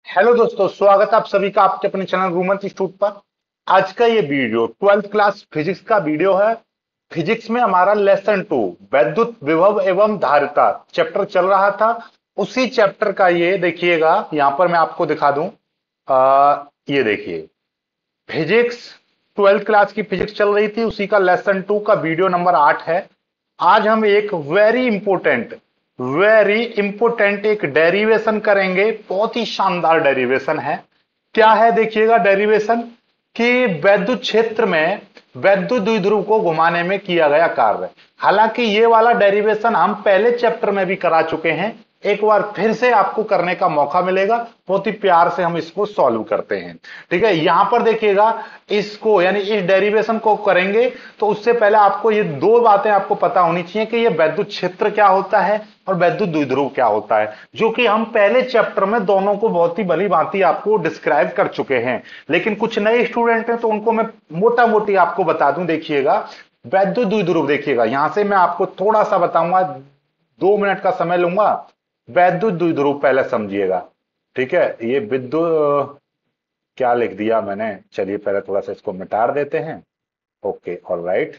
Hello दोस्तों, स्वागत है आप सभी का आपके अपने चैनल रूमन इंस्टीट्यूट पर। आज का ये वीडियो 12th क्लास फिजिक्स का वीडियो है। फिजिक्स में हमारा लेसन 2 वैद्युत विभव एवं धारिता चैप्टर चल रहा था। उसी चैप्टर का ये देखिएगा, यहां पर मैं आपको दिखा दूं। ये देखिए, फिजिक्स 12th क्लास की फिजिक्स चल रही थी, उसी का लेसन 2 का वीडियो नंबर 8 है। आज हम एक वेरी इंपोर्टेंट एक डेरिवेशन करेंगे। बहुत ही शानदार डेरिवेशन है। क्या है देखिएगा डेरिवेशन, कि वैद्युत क्षेत्र में वैद्युत द्विध्रुव को घुमाने में किया गया कार्य। हालांकि ये वाला डेरिवेशन हम पहले चैप्टर में भी करा चुके हैं, एक बार फिर से आपको करने का मौका मिलेगा। बहुत ही प्यार से हम इसको सॉल्व करते हैं। ठीक है, यहां पर देखिएगा, इसको यानी इस डेरिवेशन को करेंगे तो उससे पहले आपको ये दो बातें आपको पता होनी चाहिए कि ये वैद्युत क्षेत्र क्या होता है और वैद्युत द्विध्रुव क्या होता है, जो कि हम पहले चैप्टर में दोनों को बहुत ही भली भांति आपको डिस्क्राइब कर चुके हैं। लेकिन कुछ नए स्टूडेंट हैं तो उनको मैं मोटा मोटी आपको बता दूं। देखिएगा, वैद्युत द्विध्रुव, देखिएगा यहां से मैं आपको थोड़ा सा बताऊंगा, 2 मिनट का समय लूंगा। वैद्युत द्विध्रुव पहले समझिएगा। ठीक है, ये विद्युत क्या लिख दिया मैंने, चलिए पहले थोड़ा सा इसको मिटा देते हैं। Okay, alright.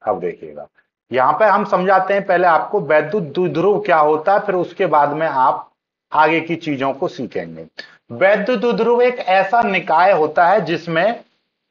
अब देखिएगा, यहां पे हम समझाते हैं पहले आपको वैद्युत द्विध्रुव क्या होता है, फिर उसके बाद में आप आगे की चीजों को सीखेंगे। वैद्युत द्विध्रुव एक ऐसा निकाय होता है जिसमें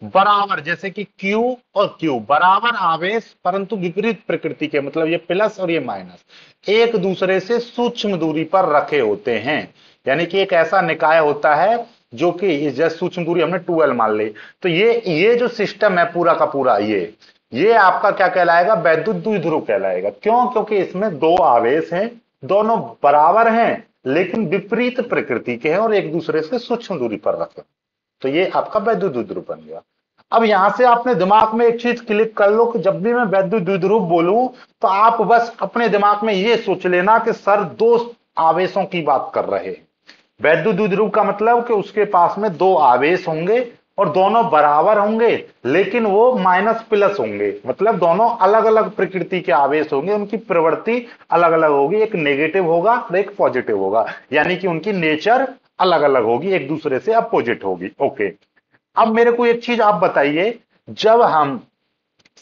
बराबर, जैसे कि Q और Q बराबर आवेश परंतु विपरीत प्रकृति के, मतलब ये प्लस और ये माइनस एक दूसरे से सूक्ष्म दूरी पर रखे होते हैं। यानी कि एक ऐसा निकाय होता है जो कि जैसे सूक्ष्म दूरी हमने 2L मान ली, तो ये जो सिस्टम है पूरा का पूरा, ये आपका क्या कहलाएगा, वैद्युत द्विध्रुव कहलाएगा। क्यों? क्योंकि इसमें दो आवेश हैं, दोनों बराबर हैं लेकिन विपरीत प्रकृति के हैं और एक दूसरे से सूक्ष्म दूरी पर रखे, तो ये आपका वैद्युत द्विध्रुव बन गया। अब यहां से आपने दिमाग में एक चीज क्लिक कर लो कि जब भी मैं वैद्युत द्विध्रुव बोलूं तो आप बस अपने दिमाग में ये सोच लेना कि सर दो आवेशों की बात कर रहे हैं। वैद्युत द्विध्रुव का मतलब कि उसके पास में दो आवेश होंगे और दोनों बराबर होंगे, लेकिन वो माइनस प्लस होंगे, मतलब दोनों अलग अलग प्रकृति के आवेश होंगे, उनकी प्रवृत्ति अलग अलग होगी, एक नेगेटिव होगा और एक पॉजिटिव होगा, यानी कि उनकी नेचर अलग अलग होगी, एक दूसरे से अपोजिट होगी। ओके, अब मेरे को एक चीज आप बताइए, जब हम,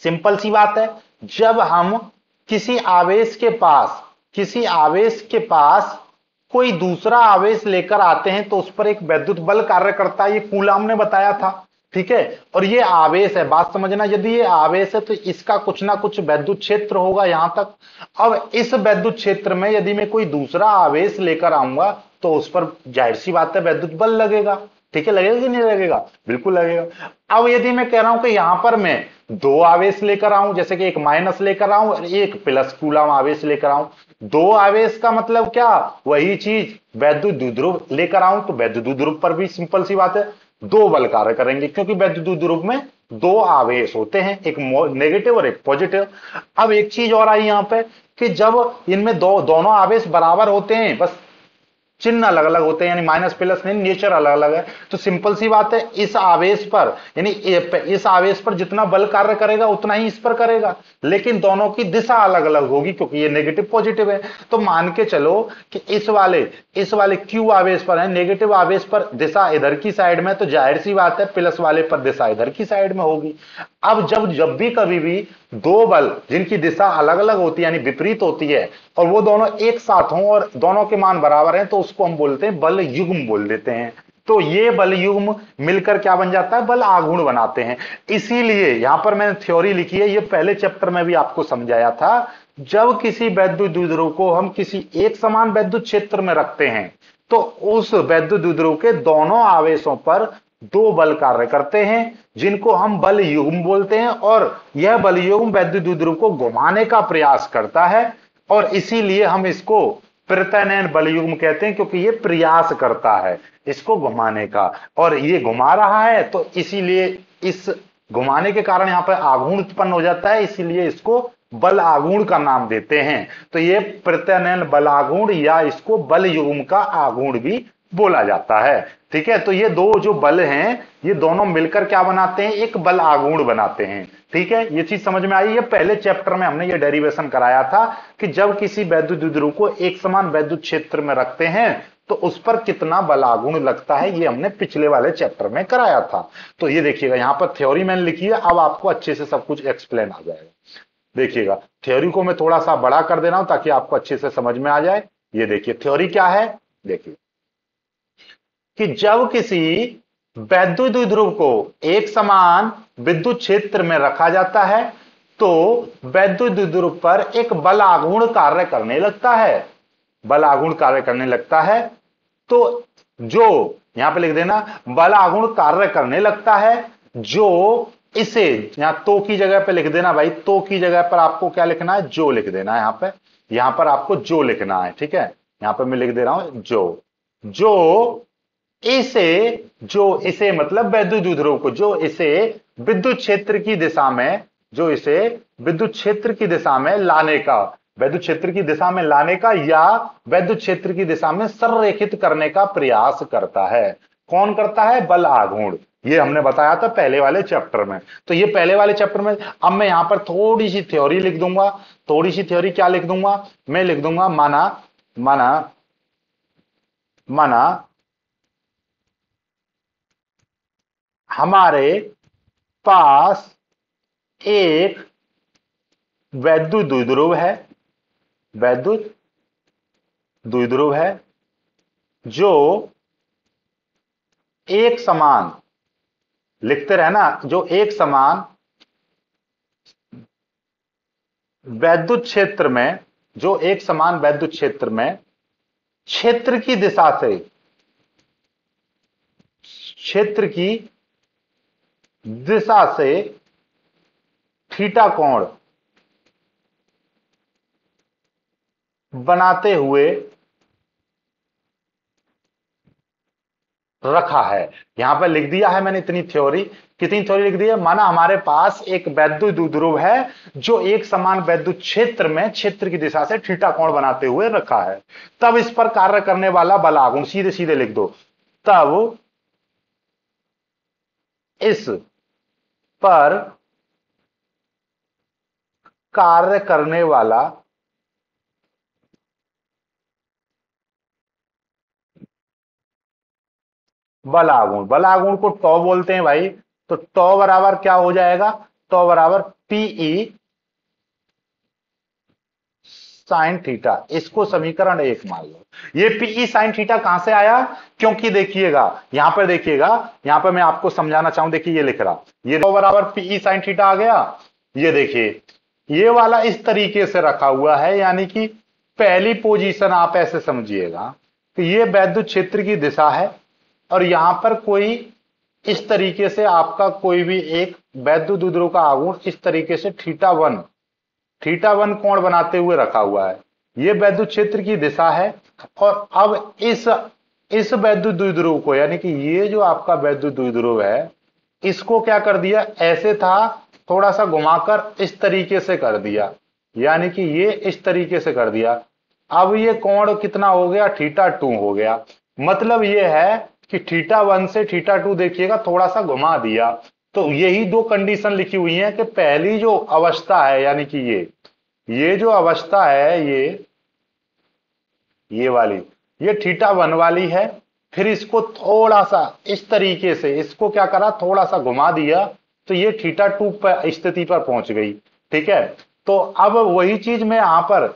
सिंपल सी बात है, जब हम किसी आवेश के पास कोई दूसरा आवेश लेकर आते हैं तो उस पर एक वैद्युत बल कार्य करता है, ये कूलाम ने बताया था। ठीक है, और ये आवेश है, बात समझना, यदि ये आवेश है तो इसका कुछ ना कुछ वैद्युत क्षेत्र होगा यहां तक। अब इस वैद्युत क्षेत्र में यदि मैं कोई दूसरा आवेश लेकर आऊंगा तो उस पर जाहिर सी बात है वैद्युत बल लगेगा। ठीक है, लगेगा कि नहीं लगेगा? बिल्कुल लगेगा। अब यदि मैं कह रहा हूं कि यहां पर मैं दो आवेश लेकर आऊं, जैसे कि एक माइनस लेकर आऊं और एक प्लस कूलम आवेश लेकर आऊं, दो आवेश का मतलब क्या, वही चीज वैद्युत द्विध्रुव लेकर आऊं तो वैद्युत द्विध्रुव पर भी सिंपल सी बात है दो बल कार्य करेंगे, क्योंकि वैद्युत द्विध्रुव में दो आवेश होते हैं, एक नेगेटिव और एक पॉजिटिव। अब एक चीज और आई यहां पे, कि जब इनमें दोनों आवेश बराबर होते हैं, बस चिन्ह अलग अलग होते हैं, यानी माइनस प्लस नहीं, नेचर अलग अलग है, तो सिंपल सी बात है इस आवेश पर, यानी इस आवेश पर जितना बल कार्य करेगा उतना ही इस पर करेगा, लेकिन दोनों की दिशा अलग अलग होगी क्योंकि ये नेगेटिव पॉजिटिव है। तो मान के चलो कि इस वाले क्यू आवेश पर है, नेगेटिव आवेश पर दिशा इधर की साइड में, तो जाहिर सी बात है प्लस वाले पर दिशा इधर की साइड में होगी। अब जब भी कभी भी दो बल जिनकी दिशा अलग अलग होती है यानी विपरीत होती है और वो दोनों एक साथ हों और दोनों के मान बराबर हैं, तो उसको हम बोलते हैं बल युग्म बोल देते हैं। तो ये बल युग्म मिलकर क्या बन जाता है, बल आघूर्ण बनाते हैं। इसीलिए यहां पर मैंने थ्योरी लिखी है, ये पहले चैप्टर में भी आपको समझाया था, जब किसी वैद्युत द्विध्रुव को हम किसी एक समान वैद्युत क्षेत्र में रखते हैं तो उस वैद्युत द्विध्रुव के दोनों आवेशों पर दो बल कार्य करते हैं जिनको हम बल युग्म बोलते हैं, और यह बल युग्म वैद्युत द्विध्रुव को घुमाने का प्रयास करता है, और इसीलिए हम इसको प्रत्यनयन बल युग्म कहते हैं, क्योंकि ये प्रयास करता है इसको घुमाने का, और ये घुमा रहा है तो इसीलिए इस घुमाने के कारण यहां पर आघूर्ण उत्पन्न हो जाता है, इसीलिए इसको बल आघूर्ण का नाम देते हैं। तो ये प्रत्यनयन बल आघूर्ण या इसको बल युग्म का आघूर्ण भी बोला जाता है। ठीक है, तो ये दो जो बल हैं ये दोनों मिलकर क्या बनाते हैं, एक बल आघूर्ण बनाते हैं। ठीक है, ये चीज समझ में आई। ये पहले चैप्टर में हमने ये डेरिवेशन कराया था कि जब किसी वैद्युत द्विध्रुव को एक समान वैद्युत क्षेत्र में रखते हैं तो उस पर कितना बलागुण लगता है, ये हमने पिछले वाले चैप्टर में कराया था। तो ये देखिएगा यहां पर थ्योरी मैंने लिखी है, अब आपको अच्छे से सब कुछ एक्सप्लेन आ जाएगा। देखिएगा थ्योरी को मैं थोड़ा सा बड़ा कर दे रहा हूं ताकि आपको अच्छे से समझ में आ जाए। ये देखिए थ्योरी क्या है, देखिए कि जब किसी वैद्युत द्विध्रुव को एक समान विद्युत क्षेत्र में रखा जाता है तो वैद्युत द्विध्रुव पर एक बलागुण कार्य करने लगता है, बलागुण कार्य करने लगता है। तो जो यहां पे लिख देना, बलागुण कार्य करने लगता है जो इसे, यहां तो की जगह पे लिख देना भाई, तो की जगह पर आपको क्या लिखना है, जो लिख देना है। यहां पर आपको जो लिखना है, ठीक है। यहां पर मैं लिख दे रहा हूं जो इसे, जो इसे मतलब वैद्युत द्विध्रुव को, जो इसे विद्युत क्षेत्र की दिशा में, जो इसे विद्युत क्षेत्र की दिशा में लाने का, वैद्युत क्षेत्र की दिशा में लाने का या वैद्युत क्षेत्र की दिशा में संरेखित करने का प्रयास करता है। कौन करता है, बल आघूर्ण। ये हमने बताया था पहले वाले चैप्टर में। तो ये पहले वाले चैप्टर में, अब मैं यहां पर थोड़ी सी थ्योरी लिख दूंगा। थोड़ी सी थ्योरी क्या लिख दूंगा, मैं लिख दूंगा माना माना माना हमारे पास एक वैद्युत द्विध्रुव है, वैद्युत द्विध्रुव है जो एक समान, लिखते रहना, जो एक समान वैद्युत क्षेत्र में, जो एक समान वैद्युत क्षेत्र में क्षेत्र की दिशा से, क्षेत्र की दिशा से थीटा कोण बनाते हुए रखा है। यहां पर लिख दिया है मैंने इतनी थ्योरी। कितनी थ्योरी लिख दी है, माना हमारे पास एक वैद्युत द्विध्रुव है जो एक समान वैद्युत क्षेत्र में क्षेत्र की दिशा से थीटा कोण बनाते हुए रखा है। तब इस पर कार्य करने वाला बलागुण, सीधे सीधे लिख दो, तब इस पर कार्य करने वाला बलागुण, बलागुण को टॉ बोलते हैं भाई। तो टॉ बराबर क्या हो जाएगा, टॉ बराबर पीई साइन थीटा। इसको समीकरण 1 मान लो। ये पीई साइन थीटा कहां से आया, क्योंकि देखिएगा यहां पर, देखिएगा यहां पर मैं आपको समझाना चाहूं, देखिए ये लिख रहा, ये टॉ बराबर पीई साइन थीटा आ गया। ये देखिए ये वाला इस तरीके से रखा हुआ है, यानी कि पहली पोजीशन आप ऐसे समझिएगा कि ये वैद्युत क्षेत्र की दिशा है और यहां पर कोई इस तरीके से आपका कोई भी एक वैद्युत द्विध्रुव का आघूर्ण इस तरीके से थीटा वन कोण बनाते हुए रखा हुआ है। यह वैद्युत क्षेत्र की दिशा है। और अब इस वैद्युत द्विध्रुव को, यानी कि ये जो आपका वैद्युत द्विध्रुव है, इसको क्या कर दिया, ऐसे था, थोड़ा सा घुमाकर इस तरीके से कर दिया, यानी कि ये इस तरीके से कर दिया। अब ये कोण कितना हो गया, थीटा 2 हो गया। मतलब ये है कि थीटा 1 से थीटा 2 देखिएगा थोड़ा सा घुमा दिया। तो यही दो कंडीशन लिखी हुई है कि पहली जो अवस्था है, यानी कि ये जो अवस्था है, ये वाली, ये थीटा 1 वाली है। फिर इसको थोड़ा सा इस तरीके से, इसको क्या करा, थोड़ा सा घुमा दिया, तो ये थीटा 2 पर स्थिति पर पहुंच गई। ठीक है, तो अब वही चीज में यहां पर,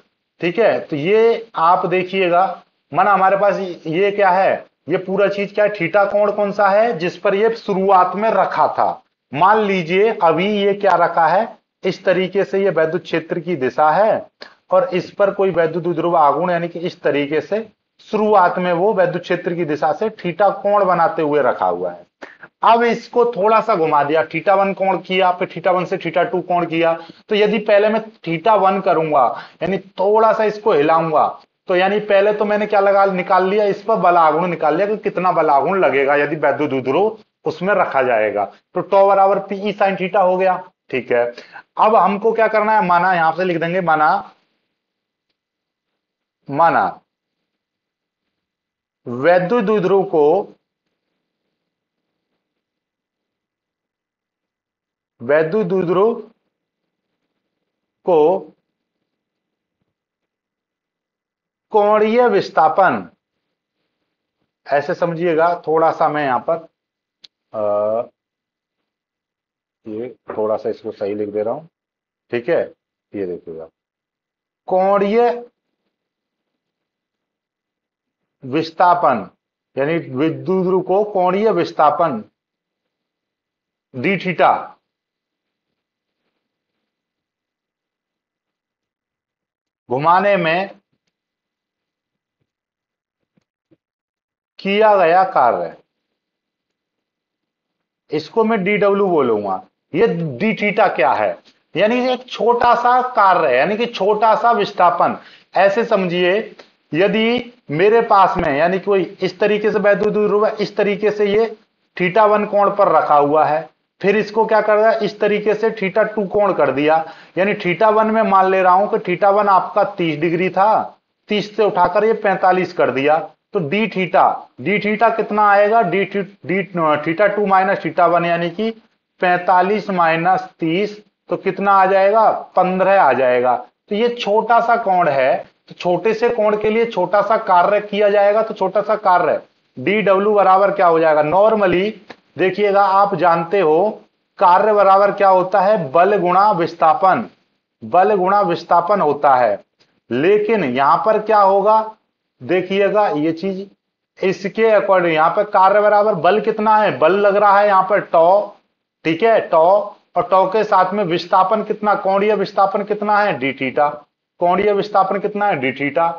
ठीक है, तो ये आप देखिएगा, माना हमारे पास ये क्या है, ये पूरा चीज क्या है, थीटा कोण कौन सा है जिस पर ये शुरुआत में रखा था। मान लीजिए अभी ये क्या रखा है, इस तरीके से ये वैद्युत क्षेत्र की दिशा है और इस पर कोई वैद्युत द्विध्रुव आघूर्ण, यानी कि इस तरीके से शुरुआत में वो वैद्युत क्षेत्र की दिशा से थीटा कोण बनाते हुए रखा हुआ है। अब इसको थोड़ा सा घुमा दिया, थीटा 1 कोण किया, फिर थीटा 1 से थीटा 2 कोण किया। तो यदि पहले मैं थीटा 1 करूंगा, यानी थोड़ा सा इसको हिलाऊंगा, तो यानी पहले तो मैंने क्या लगा, निकाल लिया, इस पर बलागुण निकाल लिया कि कितना बलागुण लगेगा यदि वैद्युत द्विध्रुव उसमें रखा जाएगा। तो टॉ बराबर पीई साइन थीटा हो गया। ठीक है, अब हमको क्या करना है, माना यहां से लिख देंगे, माना माना वैद्युत द्विध्रुव को, वैद्युत द्विध्रुव को कोणीय विस्थापन, ऐसे समझिएगा। थोड़ा सा मैं यहां पर ये थोड़ा सा इसको सही लिख दे रहा हूं, ठीक है। ये देखिएगा, कोणीय विस्थापन यानी विद्युत ध्रुव को कोणीय विस्थापन डी थीटा घुमाने में किया गया कार्य, इसको मैं डी डब्ल्यू बोलूंगा। ये डी थीटा क्या है, यानी एक छोटा सा कार्य है, यानी कि छोटा सा विस्थापन। ऐसे समझिए, यदि मेरे पास में यानी कोई इस तरीके से वैद्युत ध्रुव है, इस तरीके से ये थीटा 1 कोण पर रखा हुआ है, फिर इसको क्या कर रहा है, इस तरीके से थीटा 2 कोण कर दिया। यानी थीटा 1 में मान ले रहा हूं कि थीटा 1 आपका 30 डिग्री था, 30 से उठाकर ये 45 कर दिया, तो डी थीटा कितना आएगा, डी थीटा 2 माइनस थीटा 1 यानी कि 45 माइनस 30, तो कितना आ जाएगा, 15 आ जाएगा। तो ये छोटा सा कोण है, तो छोटे से कोण के लिए छोटा सा कार्य किया जाएगा, तो छोटा सा कार्य डी डब्ल्यू बराबर क्या हो जाएगा। नॉर्मली देखिएगा, आप जानते हो कार्य बराबर क्या होता है, बल गुणा विस्थापन, बल गुणा विस्थापन होता है। लेकिन यहां पर क्या होगा, देखिएगा ये चीज इसके अकॉर्डिंग, यहां पर कार्य बराबर बल कितना है, बल लग रहा है यहां पर टॉ, ठीक है, टॉ, और टॉ के साथ में विस्थापन कितना, कोणीय विस्थापन कितना है, डी थीटा, कोणीय विस्थापन कितना है, डी थीटा।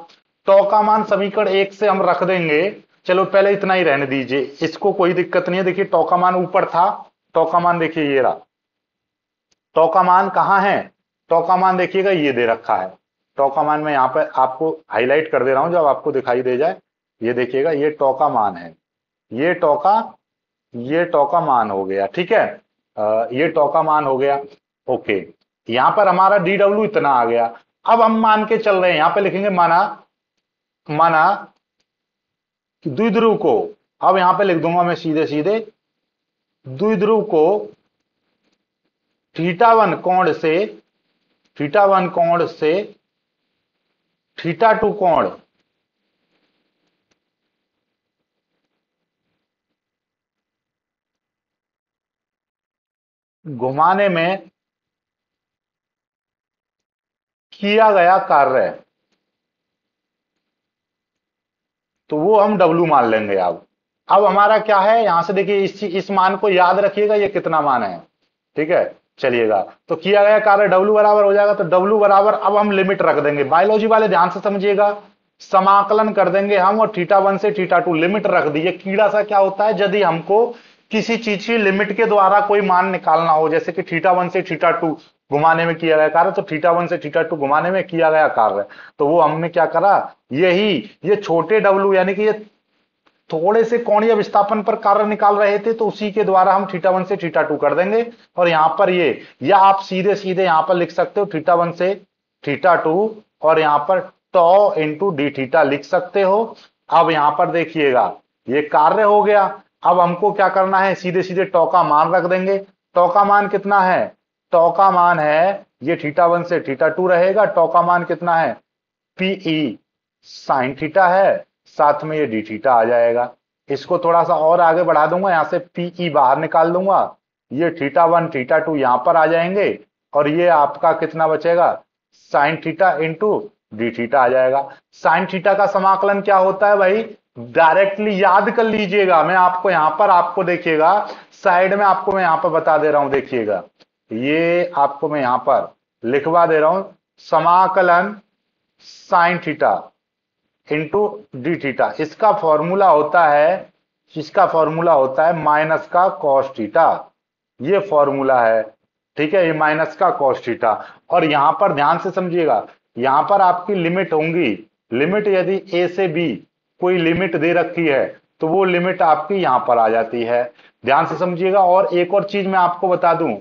टॉ का मान समीकरण 1 से हम रख देंगे, चलो पहले इतना ही रहने दीजिए, इसको कोई दिक्कत नहीं है। देखिए टॉ का मान ऊपर था, टॉ का मान देखिए ये रहा, टॉ का मान कहां है, टॉ का मान देखिएगा ये दे रखा है। टॉ का मान मैं यहां पर आपको हाईलाइट कर दे रहा हूं, जब आपको दिखाई दे जाए, ये देखिएगा ये टॉ का मान है, ये टॉ का मान हो गया, ठीक है। ये टॉ का मान हो गया, ओके। यहां पर हमारा डी डब्ल्यू इतना आ गया। अब हम मान के चल रहे हैं, यहां पे लिखेंगे माना कि द्विध्रुव को, अब यहां पे लिख दूंगा मैं सीधे सीधे, द्विध्रुव को थीटा 1 कोण से थीटा 2 कोण घुमाने में किया गया कार्य, तो वो हम डब्ल्यू मान लेंगे। अब हमारा क्या है, यहां से देखिए इस मान को याद रखिएगा, ये कितना मान है, ठीक है। चलिएगा, तो किया गया कार्य डब्ल्यू बराबर हो जाएगा, तो डब्ल्यू बराबर, अब हम लिमिट रख देंगे, बायोलॉजी वाले ध्यान से समझिएगा, समाकलन कर देंगे हम, और थीटा 1 से थीटा 2 लिमिट रख दीजिए। कीड़ा सा क्या होता है, यदि हमको किसी चीज की लिमिट के द्वारा कोई मान निकालना हो, जैसे कि थीटा 1 से थीटा 2 घुमाने में किया गया कार्य, तो थीटा 1 से थीटा 2 घुमाने में किया गया कार्य, तो वो हमने क्या करा, ये छोटे डब्ल्यू यानी कि ये थोड़े से कोणीय विस्थापन पर कार्य निकाल रहे थे, तो उसी के द्वारा हम थीटा 1 से थीटा 2 कर देंगे। और यहां पर ये, या आप सीधे सीधे यहां पर लिख सकते हो थीटा 1 से थीटा 2, और यहां पर टॉ इंटू डी थीटा लिख सकते हो। अब यहां पर देखिएगा ये कार्य हो गया। अब हमको क्या करना है, सीधे सीधे टॉ का मान रख देंगे। टॉ का मान कितना है, टॉ का मान है, ये थीटा 1 से थीटा 2 रहेगा, टॉ का मान कितना है, पीई साइन थीटा है, साथ में ये डी थीटा आ जाएगा। इसको थोड़ा सा और आगे बढ़ा दूंगा, यहां से पीई बाहर निकाल दूंगा, ये थीटा 1 थीटा 2 यहां पर आ जाएंगे, और ये आपका कितना बचेगा, sine theta into D theta आ जाएगा। साइन थीटा का समाकलन क्या होता है भाई, डायरेक्टली याद कर लीजिएगा, मैं आपको यहां पर, आपको देखिएगा साइड में, आपको मैं यहां पर बता दे रहा हूं, देखिएगा ये आपको मैं यहां पर लिखवा दे रहा हूं, समाकलन sign theta into D theta, इसका फॉर्मूला होता है माइनस का कॉस थीटा, ये फॉर्मूला है, ठीक है, ये माइनस का कॉस थीटा। और यहां पर ध्यान से समझिएगा, यहां पर आपकी लिमिट होंगी, लिमिट यदि ए से बी कोई लिमिट दे रखी है, तो वो लिमिट आपकी यहां पर आ जाती है, ध्यान से समझिएगा। और एक और चीज मैं आपको बता दूं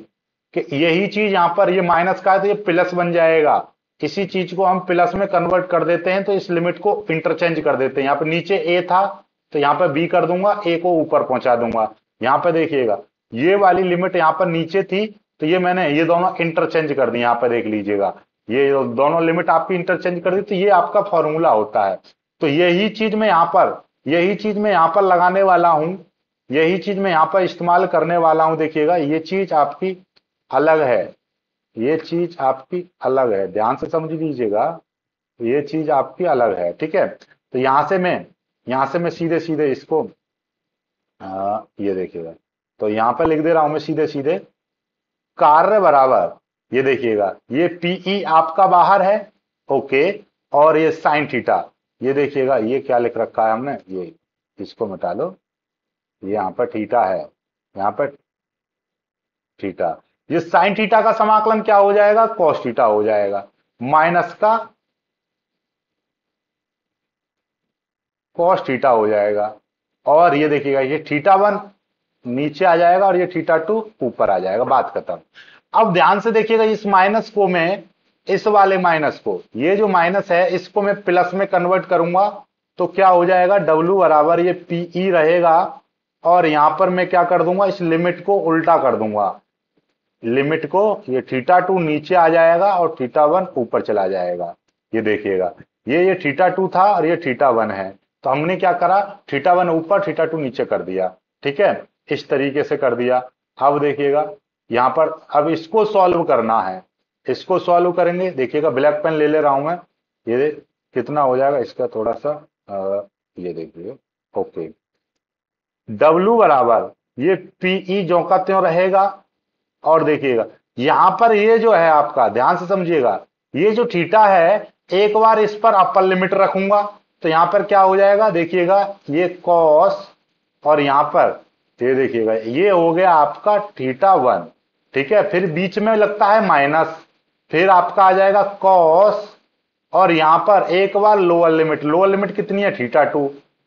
कि यही चीज यहां पर, ये माइनस का है तो ये प्लस बन जाएगा, इसी चीज को हम प्लस में कन्वर्ट कर देते हैं, तो इस लिमिट को इंटरचेंज कर देते हैं। यहां पर नीचे ए था तो यहां पर बी कर दूंगा, ए को ऊपर पहुंचा दूंगा। यहां पर देखिएगा ये वाली लिमिट यहां पर नीचे थी, तो ये मैंने ये दोनों इंटरचेंज कर दी, यहां पर देख लीजिएगा, ये दोनों लिमिट आपकी इंटरचेंज कर दी, तो ये आपका फॉर्मूला होता है। तो यही चीज मैं यहाँ पर लगाने वाला हूं, यही चीज मैं यहाँ पर इस्तेमाल करने वाला हूं। देखिएगा ये चीज आपकी अलग है, ये चीज आपकी अलग है, ध्यान से समझ लीजिएगा, ये चीज आपकी अलग है। ठीक है, तो यहां से मैं सीधे सीधे इसको ये देखिएगा, तो यहां पर लिख दे रहा हूं मैं सीधे सीधे, कार्य बराबर, ये देखिएगा ये पीई आपका बाहर है, ओके, और ये साइन थीटा, ये देखिएगा ये क्या लिख रखा है हमने, ये इसको मिटा लो, ये यहाँ पर थीटा है, यहाँ पर थीटा, ये साइन थीटा का समाकलन क्या हो जाएगा, कॉस थीटा हो जाएगा, माइनस का कॉस थीटा हो जाएगा, और ये देखिएगा ये थीटा वन नीचे आ जाएगा और ये थीटा टू ऊपर आ जाएगा, बात खत्म। अब ध्यान से देखिएगा इस माइनस को मैं, इस वाले माइनस को, ये जो माइनस है इसको मैं प्लस में कन्वर्ट करूंगा, तो क्या हो जाएगा, डब्ल्यू बराबर ये पीई रहेगा, और यहां पर मैं क्या कर दूंगा, इस लिमिट को उल्टा कर दूंगा, लिमिट को, ये थीटा टू नीचे आ जाएगा और थीटा वन ऊपर चला जाएगा। ये देखिएगा ये थीटा टू था और ये थीटा वन है, तो हमने क्या करा, थीटा वन ऊपर थीटा टू नीचे कर दिया। ठीक है, इस तरीके से कर दिया। अब देखिएगा यहां पर, अब इसको सॉल्व करना है, इसको सॉल्व करेंगे। देखिएगा ब्लैक पेन ले ले रहा हूं मैं, ये कितना हो जाएगा इसका थोड़ा सा ये देखिए, ओके, डब्ल्यू बराबर ये पीई जो का त्यों रहेगा, और देखिएगा यहां पर ये जो है आपका, ध्यान से समझिएगा, ये जो थीटा है, एक बार इस पर अपर लिमिट रखूंगा, तो यहां पर क्या हो जाएगा, देखिएगा ये कॉस, और यहां पर ये देखिएगा ये हो गया आपका थीटा वन। ठीक है, फिर बीच में लगता है माइनस, फिर आपका आ जाएगा कॉस, और यहां पर एक बार लोअर लिमिट, लोअर लिमिट कितनी है, थीटा टू,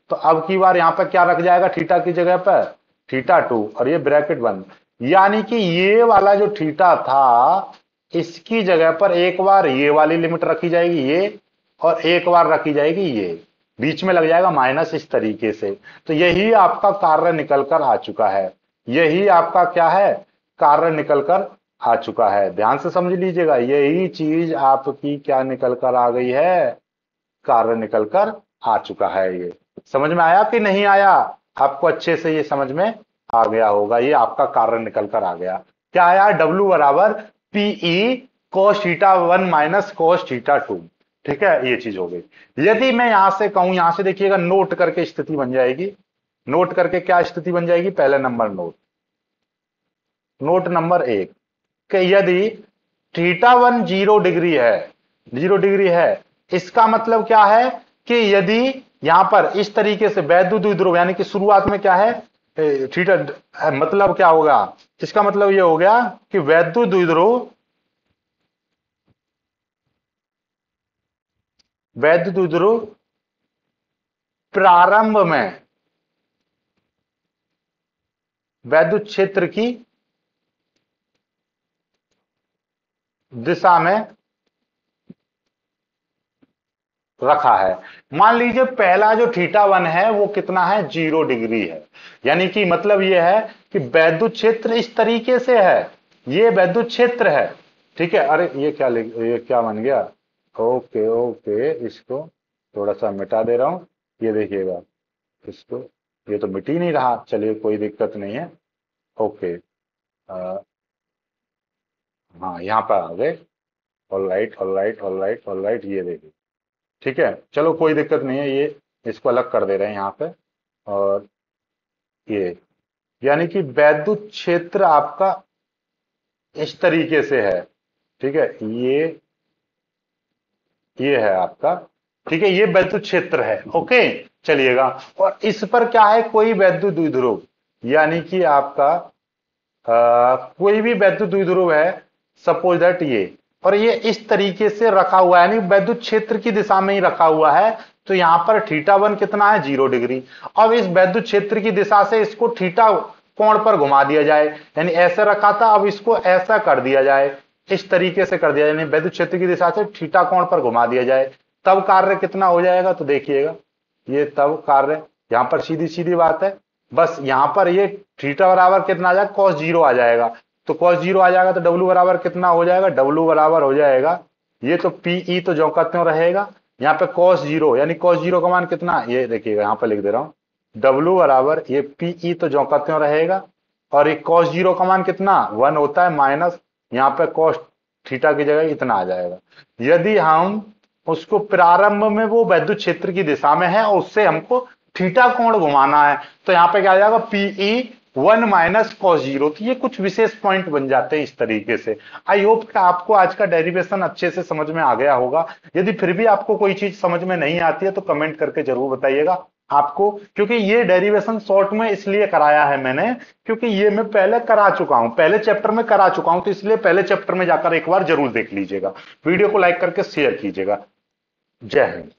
तो अब की बार यहां पर क्या रख जाएगा, थीटा की जगह पर थीटा टू, और ये ब्रैकेट बंद, यानी कि ये वाला जो थीटा था इसकी जगह पर एक बार ये वाली लिमिट रखी जाएगी ये, और एक बार रखी जाएगी ये, बीच में लग जाएगा माइनस, इस तरीके से। तो यही आपका कार्य निकल कर आ चुका है, यही आपका क्या है, कार्य निकल कर आ चुका है। ध्यान से समझ लीजिएगा, यही चीज आपकी क्या निकल कर आ गई है, कार्य निकल कर आ चुका है। ये समझ में आया कि नहीं आया, आपको अच्छे से ये समझ में आ गया होगा, ये आपका कार्य निकल कर आ गया। क्या आया, डब्ल्यू बराबर PE cos theta one minus cos theta two. ठीक है, ये चीज हो गई। यदि मैं यहां से कहूं, यहां से देखिएगा नोट करके स्थिति बन जाएगी, नोट करके क्या स्थिति बन जाएगी, पहले नंबर नोट, नोट नंबर एक, कि यदि थीटा वन 0 डिग्री है, 0 डिग्री है, इसका मतलब क्या है कि यदि यहां पर इस तरीके से वैद्युत द्विध्रुव, यानी कि शुरुआत में क्या है, थीटा, मतलब क्या होगा, इसका मतलब यह हो गया कि वैद्युत द्विध्रुव, वैद्युत द्विध्रुव प्रारंभ में वैद्युत क्षेत्र की दिशा में रखा है। मान लीजिए पहला जो थीटा वन है वो कितना है, 0 डिग्री है, यानी कि मतलब यह है कि वैद्युत क्षेत्र इस तरीके से है, ये वैद्युत क्षेत्र है। ठीक है, अरे ये क्या बन गया, ओके ओके, इसको थोड़ा सा मिटा दे रहा हूं, ये देखिएगा इसको, ये तो मिट ही नहीं रहा, चलिए कोई दिक्कत नहीं है, ओके, हाँ यहाँ पर आ गए, all right all right all right all right, ये देखिए, ठीक है, चलो कोई दिक्कत नहीं है, ये इसको अलग कर दे रहे हैं यहाँ पे, और ये यानी कि वैद्युत क्षेत्र आपका इस तरीके से है। ठीक है, ये है आपका, ठीक है, ये वैद्युत क्षेत्र है, ओके, चलिएगा, और इस पर क्या है, कोई वैद्युत द्विध्रुव, यानी कि आपका कोई भी वैद्युत द्विध्रुव है, सपोज दैट ये, और ये इस तरीके से रखा हुआ है, यानी वैद्युत क्षेत्र की दिशा में ही रखा हुआ है, तो यहां पर थीटा वन कितना है, 0 डिग्री। अब इस वैद्युत क्षेत्र की दिशा से इसको थीटा कोण पर घुमा दिया जाए, यानी ऐसे रखा था, अब इसको ऐसा कर दिया जाए, इस तरीके से कर दिया जाए, यानी वैद्युत क्षेत्र की दिशा से थीटा कोण पर घुमा दिया जाए, तब कार्य कितना हो जाएगा, तो देखिएगा ये तब कार्य, यहां पर सीधी सीधी बात है, बस यहां पर ये थीटा बराबर कितना आ जाएगा, cos 0 आ जाएगा, तो cos 0 आ जाएगा, तो डब्ल्यू बराबर कितना हो जाएगा, डब्ल्यू बराबर हो जाएगा ये तो पीई तो जो का त्यों रहेगा। यहाँ पे cos जीरो, यानी cos जीरो का मान कितना, ये देखिएगा यहाँ पे लिख दे रहा हूं, W बराबर ये पीई तो जो का त्यों रहेगा, और ये cos जीरो का मान कितना 1 होता है, माइनस यहाँ पे cos थीटा की जगह इतना आ जाएगा। यदि हम उसको प्रारंभ में वो वैद्युत क्षेत्र की दिशा में है और उससे हमको थीटा कोण घुमाना है, तो यहाँ पे क्या आ जाएगा पीई 1 माइनस कॉस जीरो। तो ये कुछ विशेष पॉइंट बन जाते हैं इस तरीके से। आई होप कि आपको आज का डेरिवेशन अच्छे से समझ में आ गया होगा। यदि फिर भी आपको कोई चीज समझ में नहीं आती है तो कमेंट करके जरूर बताइएगा आपको, क्योंकि ये डेरिवेशन शॉर्ट में इसलिए कराया है मैंने, क्योंकि ये मैं पहले करा चुका हूं, पहले चैप्टर में करा चुका हूं, तो इसलिए पहले चैप्टर में जाकर एक बार जरूर देख लीजिएगा। वीडियो को लाइक करके शेयर कीजिएगा। जय हिंद।